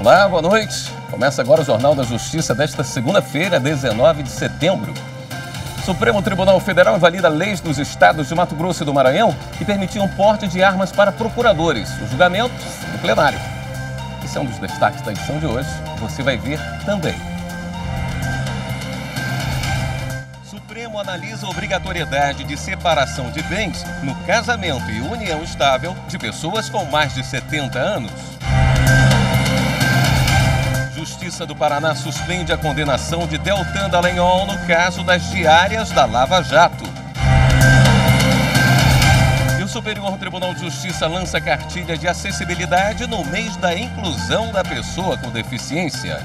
Olá, boa noite. Começa agora o Jornal da Justiça desta segunda-feira, 19 de setembro. O Supremo Tribunal Federal invalida leis dos estados de Mato Grosso e do Maranhão que permitiam porte de armas para procuradores. O julgamento no plenário. Esse é um dos destaques da edição de hoje. Você vai ver também. O Supremo analisa a obrigatoriedade de separação de bens no casamento e união estável de pessoas com mais de 70 anos. Justiça do Paraná suspende a condenação de Deltan Dallagnol no caso das diárias da Lava Jato. E o Superior Tribunal de Justiça lança cartilha de acessibilidade no mês da inclusão da pessoa com deficiência.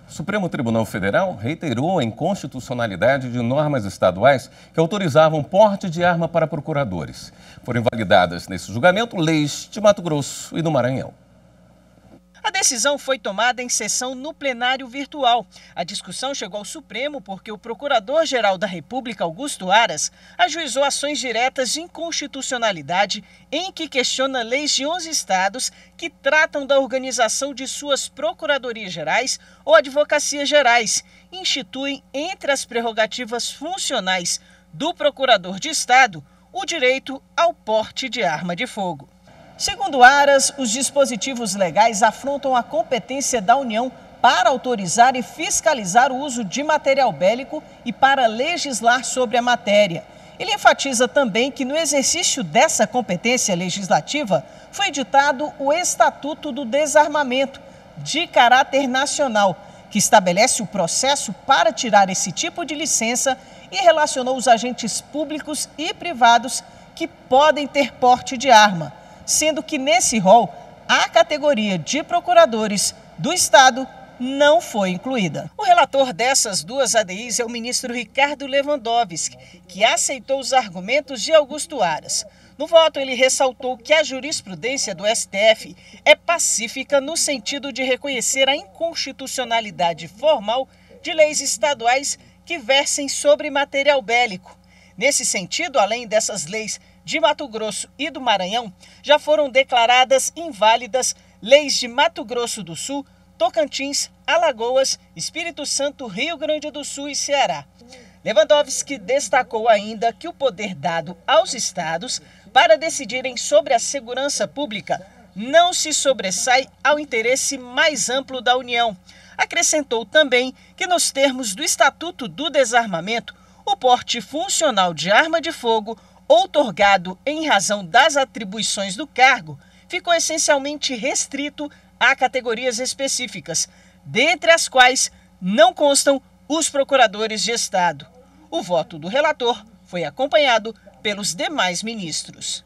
O Supremo Tribunal Federal reiterou a inconstitucionalidade de normas estaduais que autorizavam porte de arma para procuradores. Foram invalidadas nesse julgamento leis de Mato Grosso e do Maranhão. A decisão foi tomada em sessão no plenário virtual. A discussão chegou ao Supremo porque o Procurador-Geral da República, Augusto Aras, ajuizou ações diretas de inconstitucionalidade em que questiona leis de 11 estados que tratam da organização de suas procuradorias gerais ou advocacias gerais e instituem entre as prerrogativas funcionais do procurador de estado o direito ao porte de arma de fogo. Segundo Aras, os dispositivos legais afrontam a competência da União para autorizar e fiscalizar o uso de material bélico e para legislar sobre a matéria. Ele enfatiza também que no exercício dessa competência legislativa foi editado o Estatuto do Desarmamento, de caráter nacional, que estabelece o processo para tirar esse tipo de licença e relacionou os agentes públicos e privados que podem ter porte de arma, sendo que nesse rol a categoria de procuradores do Estado não foi incluída. O relator dessas duas ADIs é o ministro Ricardo Lewandowski, que aceitou os argumentos de Augusto Aras. No voto, ele ressaltou que a jurisprudência do STF é pacífica no sentido de reconhecer a inconstitucionalidade formal de leis estaduais que versem sobre material bélico. Nesse sentido, além dessas leis de Mato Grosso e do Maranhão, já foram declaradas inválidas leis de Mato Grosso do Sul, Tocantins, Alagoas, Espírito Santo, Rio Grande do Sul e Ceará. Lewandowski destacou ainda que o poder dado aos estados para decidirem sobre a segurança pública não se sobressai ao interesse mais amplo da União. Acrescentou também que, nos termos do Estatuto do Desarmamento, o porte funcional de arma de fogo outorgado em razão das atribuições do cargo ficou essencialmente restrito a categorias específicas, dentre as quais não constam os procuradores de Estado. O voto do relator foi acompanhado pelos demais ministros.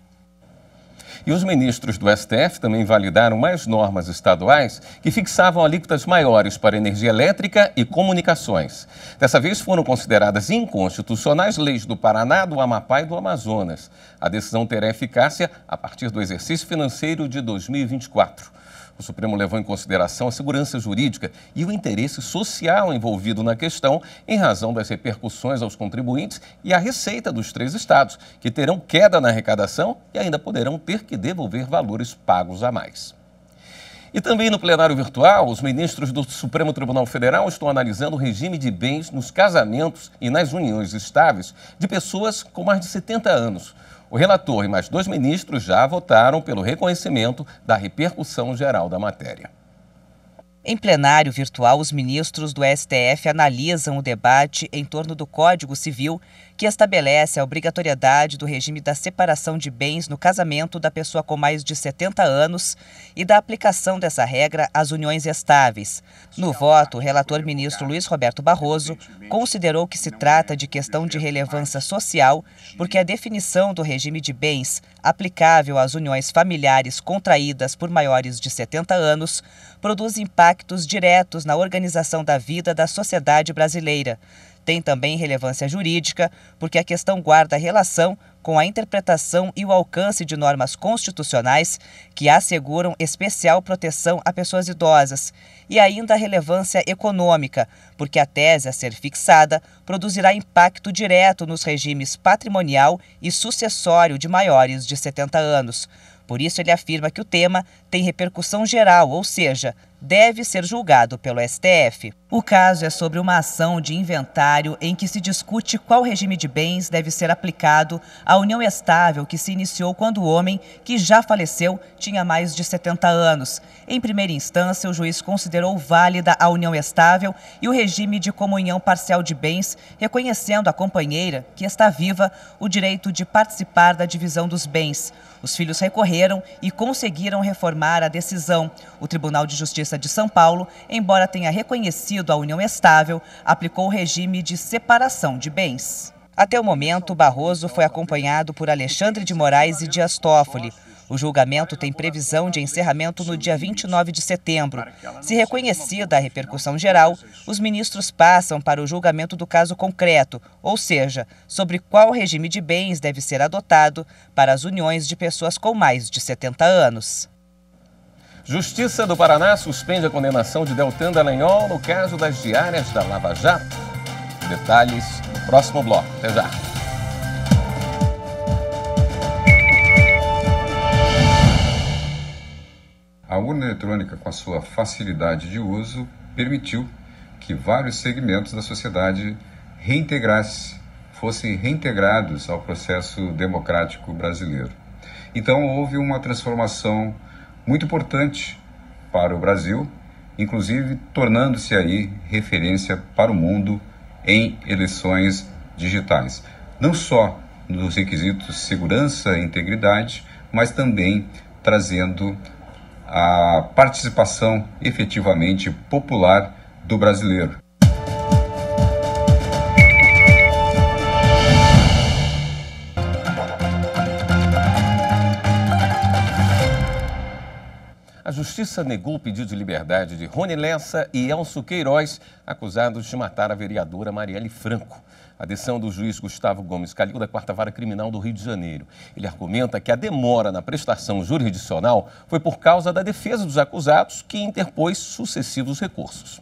E os ministros do STF também validaram mais normas estaduais que fixavam alíquotas maiores para energia elétrica e comunicações. Dessa vez foram consideradas inconstitucionais leis do Paraná, do Amapá e do Amazonas. A decisão terá eficácia a partir do exercício financeiro de 2024. O Supremo levou em consideração a segurança jurídica e o interesse social envolvido na questão em razão das repercussões aos contribuintes e à receita dos três estados, que terão queda na arrecadação e ainda poderão ter que devolver valores pagos a mais. E também no plenário virtual, os ministros do Supremo Tribunal Federal estão analisando o regime de bens nos casamentos e nas uniões estáveis de pessoas com mais de 70 anos. O relator e mais dois ministros já votaram pelo reconhecimento da repercussão geral da matéria. Em plenário virtual, os ministros do STF analisam o debate em torno do Código Civil, que estabelece a obrigatoriedade do regime da separação de bens no casamento da pessoa com mais de 70 anos e da aplicação dessa regra às uniões estáveis. No voto, o relator ministro Luiz Roberto Barroso considerou que se trata de questão de relevância social, porque a definição do regime de bens aplicável às uniões familiares contraídas por maiores de 70 anos produz impactos diretos na organização da vida da sociedade brasileira. Tem também relevância jurídica, porque a questão guarda relação com a interpretação e o alcance de normas constitucionais que asseguram especial proteção a pessoas idosas e ainda a relevância econômica, porque a tese a ser fixada produzirá impacto direto nos regimes patrimonial e sucessório de maiores de 70 anos. Por isso, ele afirma que o tema tem repercussão geral, ou seja, deve ser julgado pelo STF. O caso é sobre uma ação de inventário em que se discute qual regime de bens deve ser aplicado à união estável que se iniciou quando o homem, que já faleceu, tinha mais de 70 anos. Em primeira instância, o juiz considerou válida a união estável e o regime de comunhão parcial de bens, reconhecendo à companheira, que está viva, o direito de participar da divisão dos bens. Os filhos recorreram e conseguiram reformar a decisão. O Tribunal de Justiça de São Paulo, embora tenha reconhecido a união estável, aplicou o regime de separação de bens. Até o momento, Barroso foi acompanhado por Alexandre de Moraes e Dias Toffoli. O julgamento tem previsão de encerramento no dia 29 de setembro. Se reconhecida a repercussão geral, os ministros passam para o julgamento do caso concreto, ou seja, sobre qual regime de bens deve ser adotado para as uniões de pessoas com mais de 70 anos. Justiça do Paraná suspende a condenação de Deltan Dallagnol no caso das diárias da Lava Jato. Detalhes no próximo bloco. Até já. A urna eletrônica, com a sua facilidade de uso, permitiu que vários segmentos da sociedade fossem reintegrados ao processo democrático brasileiro. Então, houve uma transformação muito importante para o Brasil, inclusive tornando-se aí referência para o mundo em eleições digitais. Não só nos requisitos segurança e integridade, mas também trazendo a participação efetivamente popular do brasileiro. A Justiça negou o pedido de liberdade de Rony Lessa e Elcio Queiroz, acusados de matar a vereadora Marielle Franco. A decisão do juiz Gustavo Gomes Calil da 4ª Vara Criminal do Rio de Janeiro. Ele argumenta que a demora na prestação jurisdicional foi por causa da defesa dos acusados, que interpôs sucessivos recursos.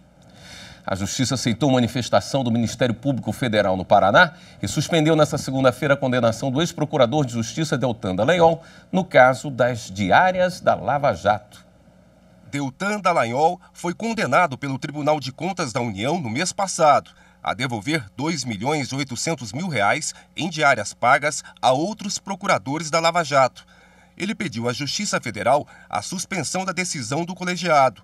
A Justiça aceitou manifestação do Ministério Público Federal no Paraná e suspendeu nesta segunda-feira a condenação do ex-procurador de Justiça Deltan Dallagnol no caso das diárias da Lava Jato. Deltan Dallagnol foi condenado pelo Tribunal de Contas da União no mês passado a devolver R$ 2.800.000 em diárias pagas a outros procuradores da Lava Jato. Ele pediu à Justiça Federal a suspensão da decisão do colegiado.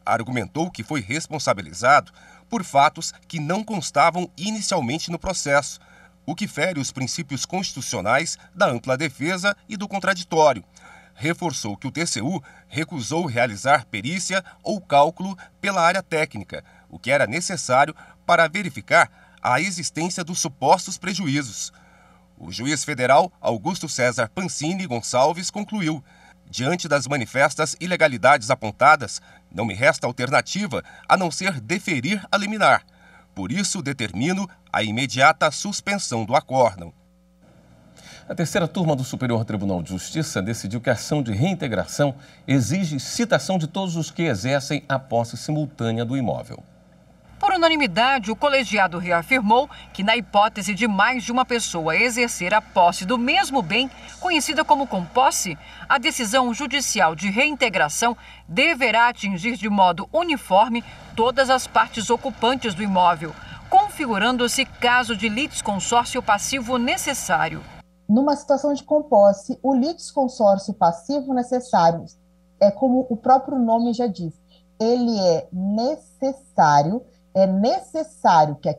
Argumentou que foi responsabilizado por fatos que não constavam inicialmente no processo, o que fere os princípios constitucionais da ampla defesa e do contraditório. Reforçou que o TCU recusou realizar perícia ou cálculo pela área técnica, o que era necessário para verificar a existência dos supostos prejuízos. O juiz federal Augusto César Pancini Gonçalves concluiu: diante das manifestas ilegalidades apontadas, não me resta alternativa a não ser deferir a liminar. Por isso, determino a imediata suspensão do acórdão. A terceira turma do Superior Tribunal de Justiça decidiu que a ação de reintegração exige citação de todos os que exercem a posse simultânea do imóvel. Por unanimidade, o colegiado reafirmou que, na hipótese de mais de uma pessoa exercer a posse do mesmo bem, conhecida como composse, a decisão judicial de reintegração deverá atingir de modo uniforme todas as partes ocupantes do imóvel, configurando-se caso de litisconsórcio passivo necessário. Numa situação de composse, o litisconsórcio passivo necessário é como o próprio nome já diz, ele é necessário que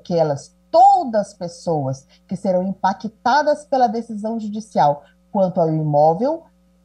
todas as pessoas que serão impactadas pela decisão judicial quanto ao imóvel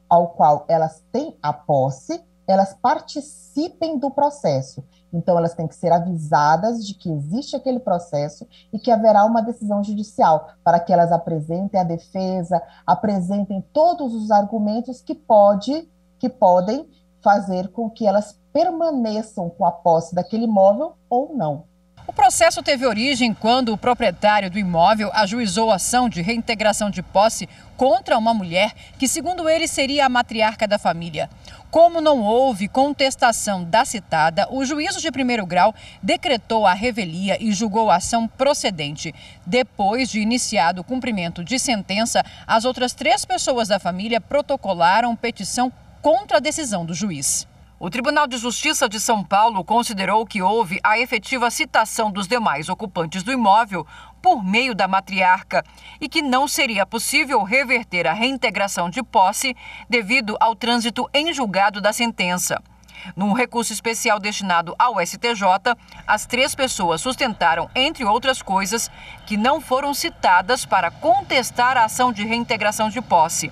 ao qual elas têm a posse, elas participem do processo. Então, elas têm que ser avisadas de que existe aquele processo e que haverá uma decisão judicial para que elas apresentem a defesa, apresentem todos os argumentos que podem fazer com que elas permaneçam com a posse daquele imóvel ou não. O processo teve origem quando o proprietário do imóvel ajuizou ação de reintegração de posse contra uma mulher que, segundo ele, seria a matriarca da família. Como não houve contestação da citada, o juízo de primeiro grau decretou a revelia e julgou a ação procedente. Depois de iniciado o cumprimento de sentença, as outras 3 pessoas da família protocolaram petição contra a decisão do juiz. O Tribunal de Justiça de São Paulo considerou que houve a efetiva citação dos demais ocupantes do imóvel por meio da matriarca e que não seria possível reverter a reintegração de posse devido ao trânsito em julgado da sentença. Num recurso especial destinado ao STJ, as 3 pessoas sustentaram, entre outras coisas, que não foram citadas para contestar a ação de reintegração de posse,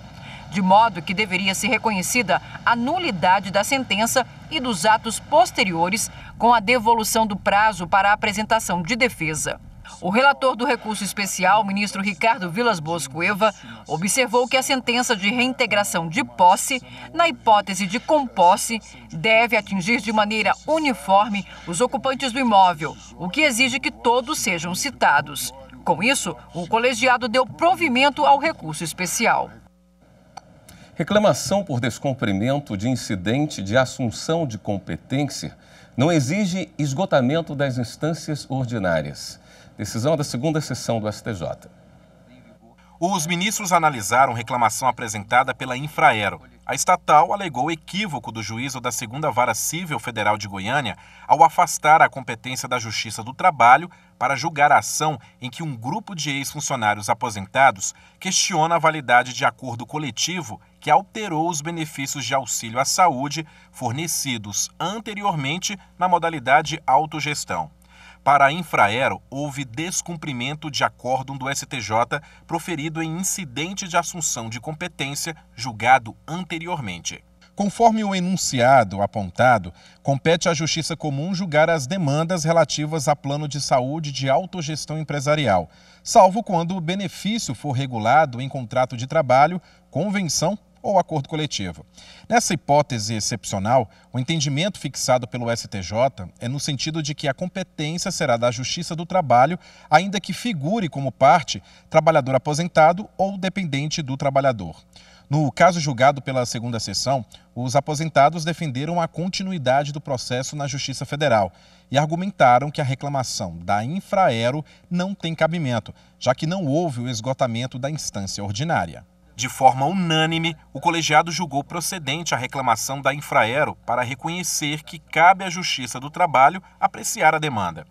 de modo que deveria ser reconhecida a nulidade da sentença e dos atos posteriores com a devolução do prazo para a apresentação de defesa. O relator do recurso especial, ministro Ricardo Vilas Boas Cueva, observou que a sentença de reintegração de posse, na hipótese de composse, deve atingir de maneira uniforme os ocupantes do imóvel, o que exige que todos sejam citados. Com isso, o colegiado deu provimento ao recurso especial. Reclamação por descumprimento de incidente de assunção de competência não exige esgotamento das instâncias ordinárias. Decisão da segunda sessão do STJ. Os ministros analisaram reclamação apresentada pela Infraero. A estatal alegou equívoco do juízo da 2ª Vara Civil Federal de Goiânia ao afastar a competência da Justiça do Trabalho para julgar a ação em que um grupo de ex-funcionários aposentados questiona a validade de acordo coletivo que alterou os benefícios de auxílio à saúde fornecidos anteriormente na modalidade autogestão. Para a Infraero, houve descumprimento de acórdão do STJ proferido em incidente de assunção de competência julgado anteriormente. Conforme o enunciado apontado, compete à Justiça Comum julgar as demandas relativas a plano de saúde de autogestão empresarial, salvo quando o benefício for regulado em contrato de trabalho, convenção ou acordo coletivo. Nessa hipótese excepcional, o entendimento fixado pelo STJ é no sentido de que a competência será da Justiça do Trabalho, ainda que figure como parte trabalhador aposentado ou dependente do trabalhador. No caso julgado pela segunda sessão, os aposentados defenderam a continuidade do processo na Justiça Federal e argumentaram que a reclamação da Infraero não tem cabimento, já que não houve o esgotamento da instância ordinária. De forma unânime, o colegiado julgou procedente a reclamação da Infraero para reconhecer que cabe à Justiça do Trabalho apreciar a demanda.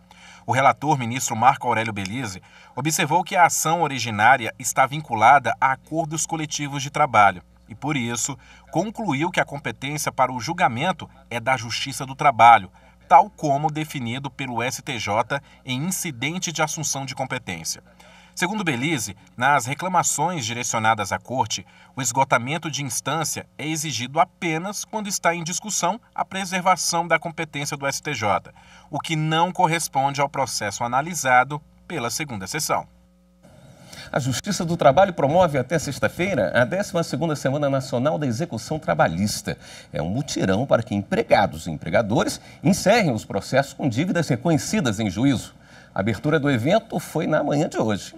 O relator, ministro Marco Aurélio Belize, observou que a ação originária está vinculada a acordos coletivos de trabalho e, por isso, concluiu que a competência para o julgamento é da Justiça do Trabalho, tal como definido pelo STJ em incidente de assunção de competência. Segundo Belize, nas reclamações direcionadas à Corte, o esgotamento de instância é exigido apenas quando está em discussão a preservação da competência do STJ, o que não corresponde ao processo analisado pela segunda sessão. A Justiça do Trabalho promove até sexta-feira a 12ª Semana Nacional da Execução Trabalhista. É um mutirão para que empregados e empregadores encerrem os processos com dívidas reconhecidas em juízo. A abertura do evento foi na manhã de hoje.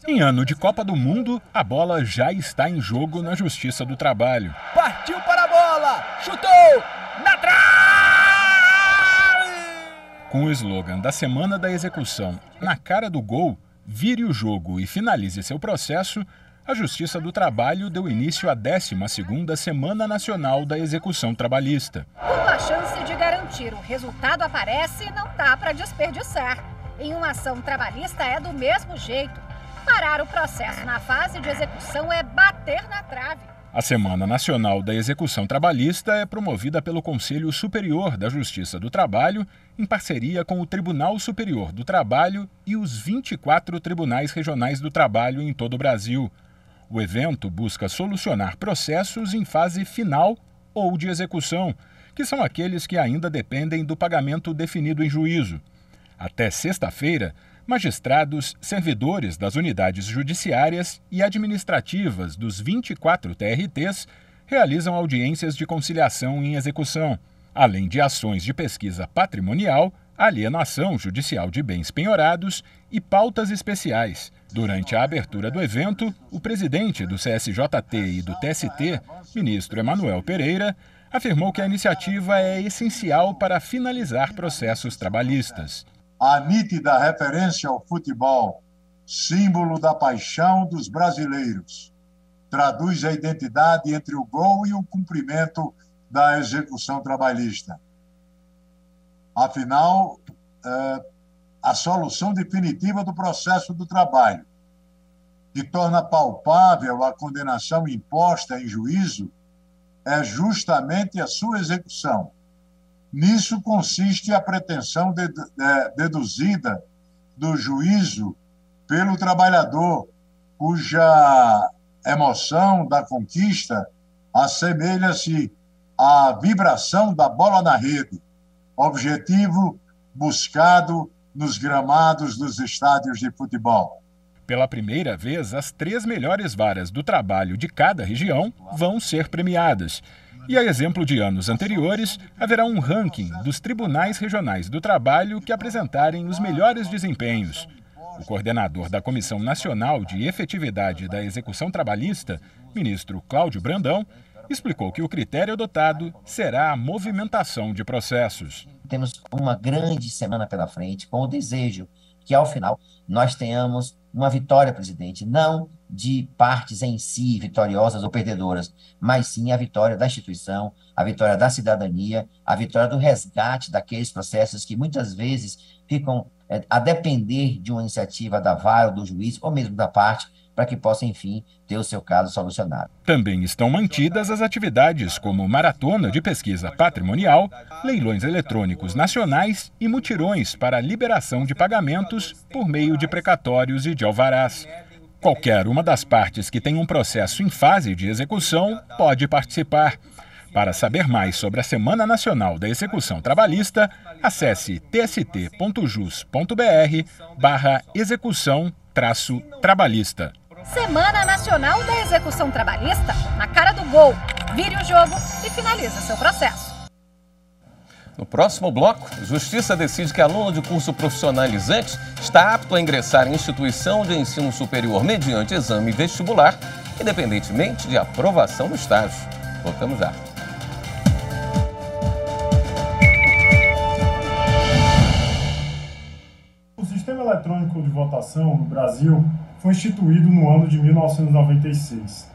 Em ano de Copa do Mundo, a bola já está em jogo na Justiça do Trabalho. Partiu para a bola! Chutou! Na trave! Com o slogan da Semana da Execução, na cara do gol, vire o jogo e finalize seu processo, a Justiça do Trabalho deu início à 12ª Semana Nacional da Execução Trabalhista. Quando a chance de garantir o resultado aparece, não dá para desperdiçar. Em uma ação trabalhista é do mesmo jeito. Parar o processo na fase de execução é bater na trave. A Semana Nacional da Execução Trabalhista é promovida pelo Conselho Superior da Justiça do Trabalho, em parceria com o Tribunal Superior do Trabalho e os 24 tribunais regionais do trabalho em todo o Brasil. O evento busca solucionar processos em fase final ou de execução, que são aqueles que ainda dependem do pagamento definido em juízo. Até sexta-feira, magistrados, servidores das unidades judiciárias e administrativas dos 24 TRTs realizam audiências de conciliação em execução, além de ações de pesquisa patrimonial, alienação judicial de bens penhorados e pautas especiais. Durante a abertura do evento, o presidente do CSJT e do TST, ministro Emanuel Pereira, afirmou que a iniciativa é essencial para finalizar processos trabalhistas. A nítida referência ao futebol, símbolo da paixão dos brasileiros, traduz a identidade entre o gol e o cumprimento da execução trabalhista. Afinal, a solução definitiva do processo do trabalho, que torna palpável a condenação imposta em juízo, é justamente a sua execução. Nisso consiste a pretensão deduzida do juízo pelo trabalhador, cuja emoção da conquista assemelha-se à vibração da bola na rede, objetivo buscado nos gramados dos estádios de futebol. Pela primeira vez, as 3 melhores varas do trabalho de cada região vão ser premiadas. E, a exemplo de anos anteriores, haverá um ranking dos tribunais regionais do trabalho que apresentarem os melhores desempenhos. O coordenador da Comissão Nacional de Efetividade da Execução Trabalhista, ministro Cláudio Brandão, explicou que o critério adotado será a movimentação de processos. Temos uma grande semana pela frente, com o desejo que, ao final, nós tenhamos uma vitória, presidente, não de partes em si vitoriosas ou perdedoras, mas sim a vitória da instituição, a vitória da cidadania, a vitória do resgate daqueles processos que muitas vezes ficam a depender de uma iniciativa da vara ou do juiz, ou mesmo da parte, para que possa, enfim, ter o seu caso solucionado. Também estão mantidas as atividades como maratona de pesquisa patrimonial, leilões eletrônicos nacionais e mutirões para a liberação de pagamentos por meio de precatórios e de alvarás. Qualquer uma das partes que tem um processo em fase de execução pode participar. Para saber mais sobre a Semana Nacional da Execução Trabalhista, acesse tst.jus.br/execução-trabalhista. Semana Nacional da Execução Trabalhista, na cara do gol. Vire o jogo e finaliza seu processo. No próximo bloco, Justiça decide que aluno de curso profissionalizante está apto a ingressar em instituição de ensino superior mediante exame vestibular, independentemente de aprovação no estágio. Voltamos já. O sistema eletrônico de votação no Brasil foi instituído no ano de 1996.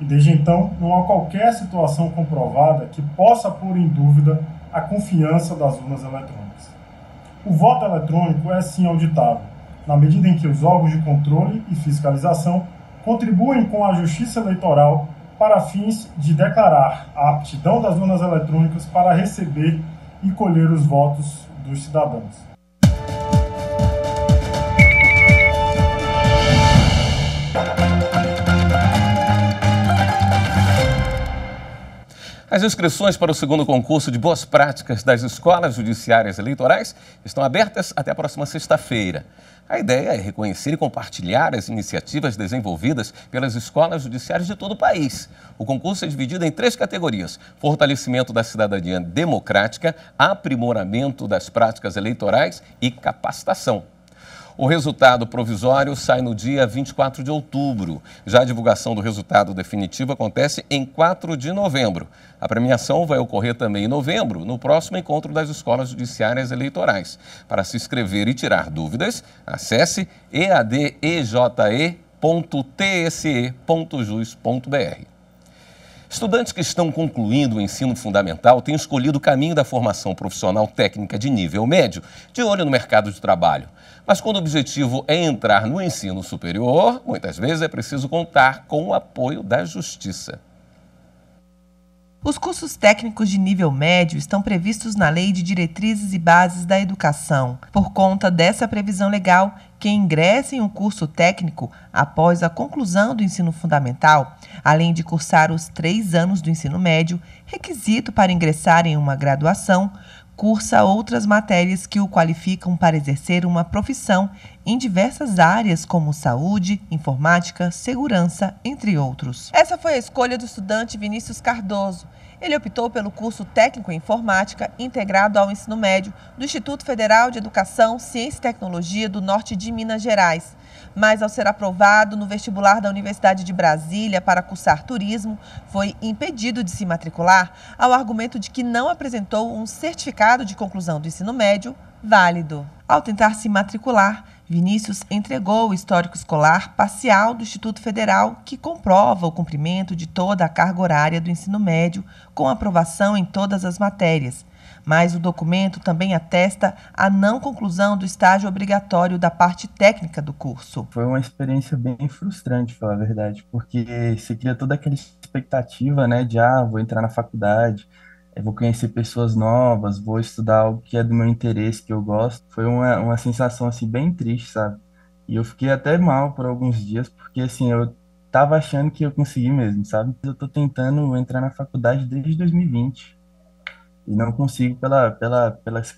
E desde então, não há qualquer situação comprovada que possa pôr em dúvida a confiança das urnas eletrônicas. O voto eletrônico é sim auditável, na medida em que os órgãos de controle e fiscalização contribuem com a Justiça Eleitoral para fins de declarar a aptidão das urnas eletrônicas para receber e colher os votos dos cidadãos. As inscrições para o segundo concurso de boas práticas das escolas judiciárias eleitorais estão abertas até a próxima sexta-feira. A ideia é reconhecer e compartilhar as iniciativas desenvolvidas pelas escolas judiciárias de todo o país. O concurso é dividido em 3 categorias: fortalecimento da cidadania democrática, aprimoramento das práticas eleitorais e capacitação. O resultado provisório sai no dia 24 de outubro. Já a divulgação do resultado definitivo acontece em 4 de novembro. A premiação vai ocorrer também em novembro, no próximo encontro das escolas judiciárias eleitorais. Para se inscrever e tirar dúvidas, acesse eadeje.tse.jus.br. Estudantes que estão concluindo o ensino fundamental têm escolhido o caminho da formação profissional técnica de nível médio, de olho no mercado de trabalho. Mas quando o objetivo é entrar no ensino superior, muitas vezes é preciso contar com o apoio da Justiça. Os cursos técnicos de nível médio estão previstos na Lei de Diretrizes e Bases da Educação. Por conta dessa previsão legal, quem ingressa em um curso técnico após a conclusão do ensino fundamental, além de cursar os 3 anos do ensino médio, requisito para ingressar em uma graduação, cursa outras matérias que o qualificam para exercer uma profissão em diversas áreas como saúde, informática, segurança, entre outros. Essa foi a escolha do estudante Vinícius Cardoso. Ele optou pelo curso técnico em informática integrado ao ensino médio do Instituto Federal de Educação, Ciência e Tecnologia do Norte de Minas Gerais. Mas, ao ser aprovado no vestibular da Universidade de Brasília para cursar turismo, foi impedido de se matricular ao argumento de que não apresentou um certificado de conclusão do ensino médio válido. Ao tentar se matricular, Vinícius entregou o histórico escolar parcial do Instituto Federal, que comprova o cumprimento de toda a carga horária do ensino médio, com aprovação em todas as matérias. Mas o documento também atesta a não conclusão do estágio obrigatório da parte técnica do curso. Foi uma experiência bem frustrante, pra falar a verdade, porque você cria toda aquela expectativa, né, de vou entrar na faculdade, vou conhecer pessoas novas, vou estudar algo que é do meu interesse, que eu gosto. Foi uma sensação, assim, bem triste, sabe? E eu fiquei até mal por alguns dias, porque, assim, eu tava achando que eu consegui mesmo, sabe? Eu tô tentando entrar na faculdade desde 2020 e não consigo pela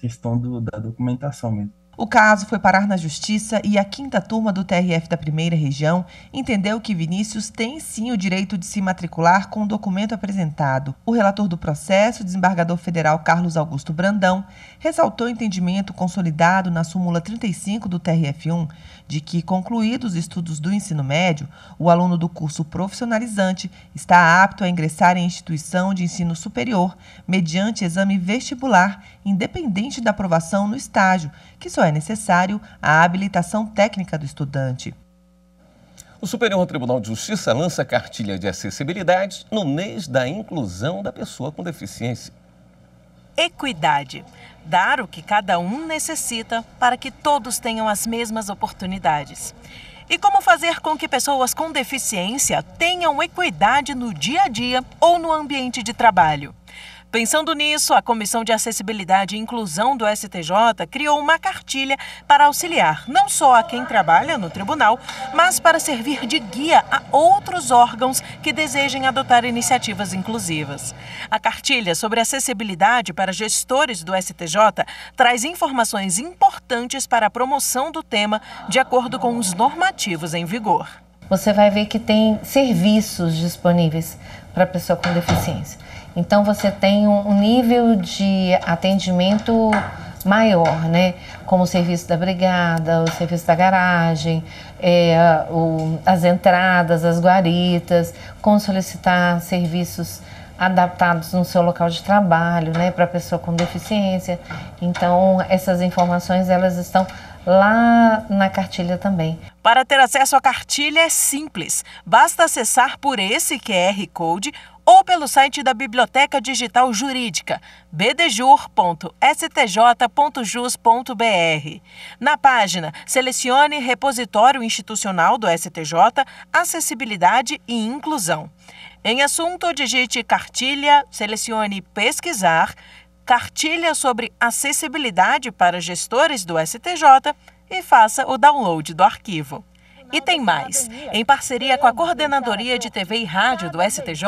questão da documentação mesmo. O caso foi parar na Justiça e a 5ª turma do TRF da Primeira Região entendeu que Vinícius tem sim o direito de se matricular com o documento apresentado. O relator do processo, desembargador federal Carlos Augusto Brandão, ressaltou o entendimento consolidado na súmula 35 do TRF1 de que, concluídos os estudos do ensino médio, o aluno do curso profissionalizante está apto a ingressar em instituição de ensino superior mediante exame vestibular, independente da aprovação no estágio, que só é necessário a habilitação técnica do estudante. O Superior Tribunal de Justiça lança cartilha de acessibilidade no mês da inclusão da pessoa com deficiência. Equidade. Dar o que cada um necessita para que todos tenham as mesmas oportunidades. E como fazer com que pessoas com deficiência tenham equidade no dia a dia ou no ambiente de trabalho? Pensando nisso, a Comissão de Acessibilidade e Inclusão do STJ criou uma cartilha para auxiliar não só a quem trabalha no tribunal, mas para servir de guia a outros órgãos que desejem adotar iniciativas inclusivas. A cartilha sobre acessibilidade para gestores do STJ traz informações importantes para a promoção do tema de acordo com os normativos em vigor. Você vai ver que tem serviços disponíveis para a pessoa com deficiência. Então, você tem um nível de atendimento maior, né? Como o serviço da brigada, o serviço da garagem, as entradas, as guaritas, como solicitar serviços adaptados no seu local de trabalho, né? Para a pessoa com deficiência. Então, essas informações, elas estão lá na cartilha também. Para ter acesso à cartilha é simples. Basta acessar por esse QR Code ou pelo site da Biblioteca Digital Jurídica, bdjur.stj.jus.br. Na página, selecione Repositório Institucional do STJ, Acessibilidade e Inclusão. Em assunto, digite cartilha, selecione Pesquisar, cartilha sobre acessibilidade para gestores do STJ e faça o download do arquivo. E tem mais. Em parceria com a Coordenadoria de TV e Rádio do STJ,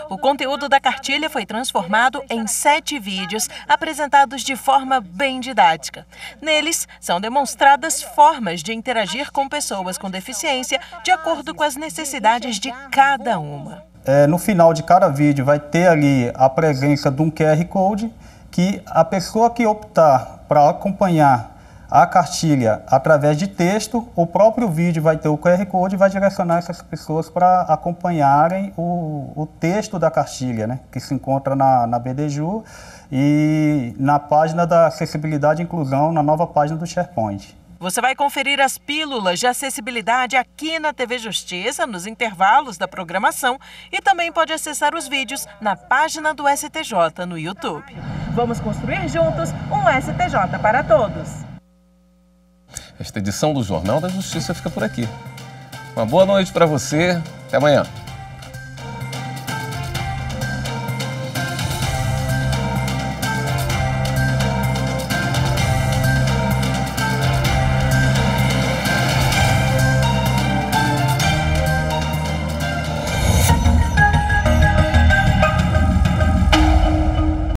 o conteúdo da cartilha foi transformado em 7 vídeos apresentados de forma bem didática. Neles, são demonstradas formas de interagir com pessoas com deficiência de acordo com as necessidades de cada uma. No final de cada vídeo vai ter ali a presença de um QR Code que a pessoa que optar para acompanhar a cartilha através de texto, o próprio vídeo vai ter o QR Code e vai direcionar essas pessoas para acompanharem o texto da cartilha, né, que se encontra na BDJur e na página da Acessibilidade e Inclusão, na nova página do SharePoint. Você vai conferir as pílulas de acessibilidade aqui na TV Justiça, nos intervalos da programação, e também pode acessar os vídeos na página do STJ no YouTube. Vamos construir juntos um STJ para todos. Esta edição do Jornal da Justiça fica por aqui. Uma boa noite para você. Até amanhã.